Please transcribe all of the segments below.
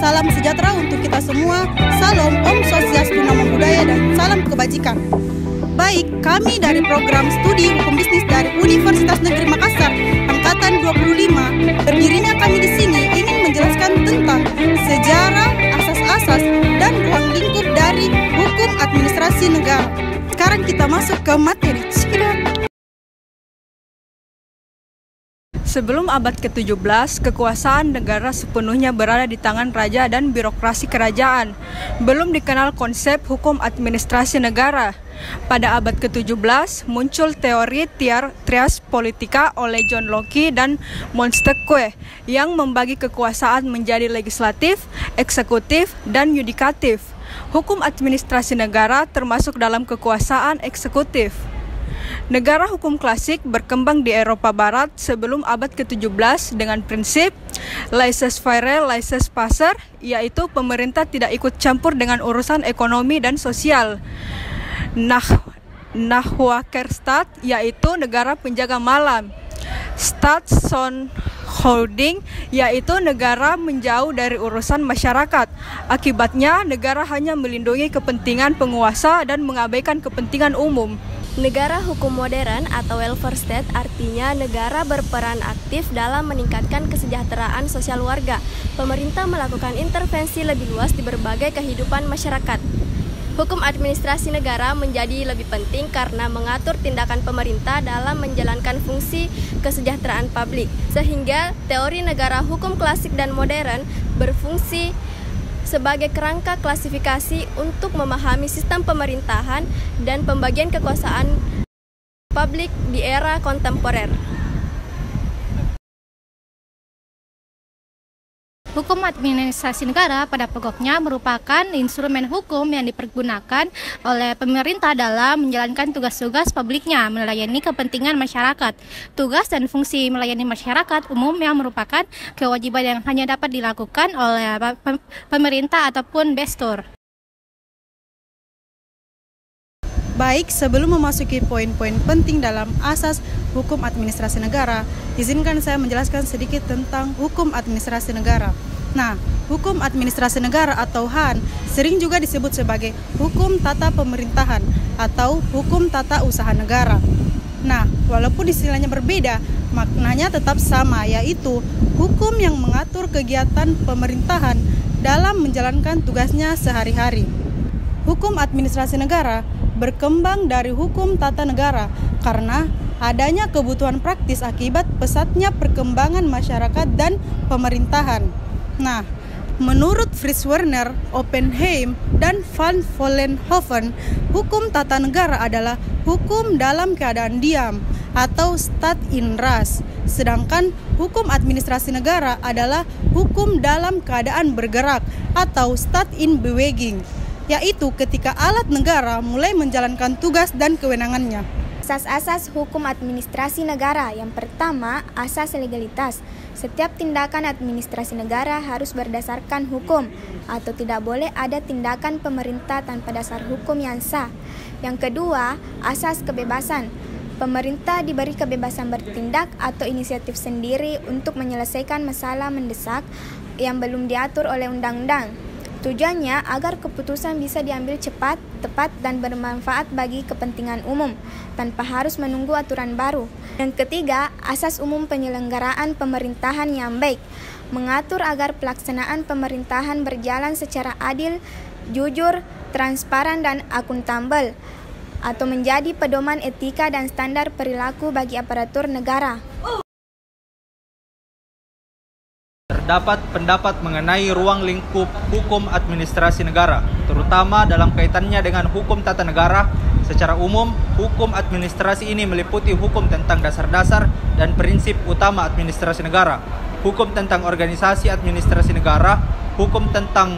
salam sejahtera untuk kita semua. Salam, Om Swastiastu, Namo Buddhaya, dan salam kebajikan. Baik, kami dari program studi hukum bisnis dari Universitas Negeri Makassar, Angkatan 25, berdirinya kami di sini ingin menjelaskan tentang sejarah, asas-asas, dan ruang lingkup dari hukum administrasi negara. Sekarang kita masuk ke materi. Sebelum abad ke-17, kekuasaan negara sepenuhnya berada di tangan raja dan birokrasi kerajaan. Belum dikenal konsep hukum administrasi negara. Pada abad ke-17, muncul teori trias politika oleh John Locke dan Montesquieu yang membagi kekuasaan menjadi legislatif, eksekutif, dan yudikatif. Hukum administrasi negara termasuk dalam kekuasaan eksekutif. Negara hukum klasik berkembang di Eropa Barat sebelum abad ke-17 dengan prinsip laissez-faire, laissez-passer, yaitu pemerintah tidak ikut campur dengan urusan ekonomi dan sosial. Nachwakerstaat, yaitu negara penjaga malam. Staatsholding, yaitu negara menjauh dari urusan masyarakat. Akibatnya, negara hanya melindungi kepentingan penguasa dan mengabaikan kepentingan umum. Negara hukum modern atau welfare state artinya negara berperan aktif dalam meningkatkan kesejahteraan sosial warga. Pemerintah melakukan intervensi lebih luas di berbagai kehidupan masyarakat. Hukum administrasi negara menjadi lebih penting karena mengatur tindakan pemerintah dalam menjalankan fungsi kesejahteraan publik. Sehingga teori negara hukum klasik dan modern berfungsi sebagai kerangka klasifikasi untuk memahami sistem pemerintahan dan pembagian kekuasaan publik di era kontemporer. Hukum administrasi negara pada pokoknya merupakan instrumen hukum yang dipergunakan oleh pemerintah dalam menjalankan tugas-tugas publiknya, melayani kepentingan masyarakat. Tugas dan fungsi melayani masyarakat umum yang merupakan kewajiban yang hanya dapat dilakukan oleh pemerintah ataupun bestor. Baik, sebelum memasuki poin-poin penting dalam asas hukum administrasi negara, izinkan saya menjelaskan sedikit tentang hukum administrasi negara. Nah, hukum administrasi negara atau HAN sering juga disebut sebagai hukum tata pemerintahan atau hukum tata usaha negara. Nah, walaupun istilahnya berbeda, maknanya tetap sama, yaitu hukum yang mengatur kegiatan pemerintahan dalam menjalankan tugasnya sehari-hari. Hukum administrasi negara berkembang dari hukum tata negara karena adanya kebutuhan praktis akibat pesatnya perkembangan masyarakat dan pemerintahan. Nah, menurut Fritz Werner, Oppenheim, dan Van Vollenhoven, hukum tata negara adalah hukum dalam keadaan diam atau staat in rust, sedangkan hukum administrasi negara adalah hukum dalam keadaan bergerak atau staat in beweging, yaitu ketika alat negara mulai menjalankan tugas dan kewenangannya. Asas-asas hukum administrasi negara. Yang pertama, asas legalitas. Setiap tindakan administrasi negara harus berdasarkan hukum atau tidak boleh ada tindakan pemerintah tanpa dasar hukum yang sah. Yang kedua, asas kebebasan. Pemerintah diberi kebebasan bertindak atau inisiatif sendiri untuk menyelesaikan masalah mendesak yang belum diatur oleh undang-undang. Tujuannya agar keputusan bisa diambil cepat, tepat, dan bermanfaat bagi kepentingan umum, tanpa harus menunggu aturan baru. Yang ketiga, asas umum penyelenggaraan pemerintahan yang baik, mengatur agar pelaksanaan pemerintahan berjalan secara adil, jujur, transparan, dan akuntabel, atau menjadi pedoman etika dan standar perilaku bagi aparatur negara. Terdapat pendapat mengenai ruang lingkup hukum administrasi negara, terutama dalam kaitannya dengan hukum tata negara. Secara umum, hukum administrasi ini meliputi hukum tentang dasar-dasar dan prinsip utama administrasi negara, hukum tentang organisasi administrasi negara, hukum tentang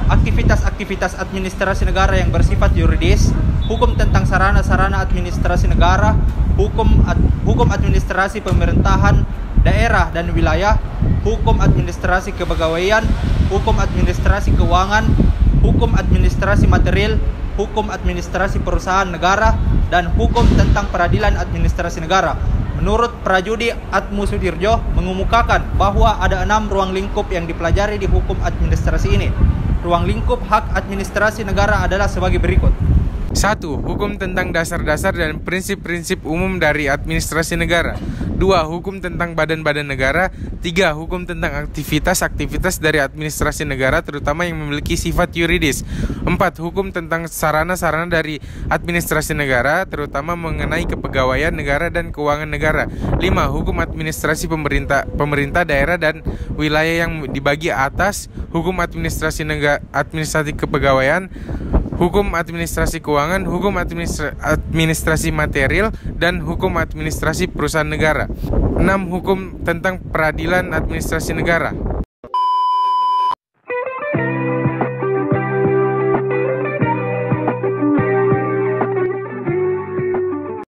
aktivitas-aktivitas administrasi negara yang bersifat yuridis, hukum tentang sarana-sarana administrasi negara, hukum administrasi pemerintahan daerah dan wilayah, hukum administrasi kepegawaian, hukum administrasi keuangan, hukum administrasi material, hukum administrasi perusahaan negara, dan hukum tentang peradilan administrasi negara. Menurut Prajudi Atmusudirjo mengemukakan bahwa ada 6 ruang lingkup yang dipelajari di hukum administrasi ini. Ruang lingkup hak administrasi negara adalah sebagai berikut. 1. Hukum tentang dasar-dasar dan prinsip-prinsip umum dari administrasi negara. 2. Hukum tentang badan-badan negara. 3. Hukum tentang aktivitas-aktivitas dari administrasi negara terutama yang memiliki sifat yuridis. 4. Hukum tentang sarana-sarana dari administrasi negara terutama mengenai kepegawaian negara dan keuangan negara. 5. Hukum administrasi pemerintah daerah dan wilayah yang dibagi atas. Hukum administrasi kepegawaian, hukum administrasi keuangan, hukum administrasi material, dan hukum administrasi perusahaan negara. 6. Hukum tentang peradilan administrasi negara.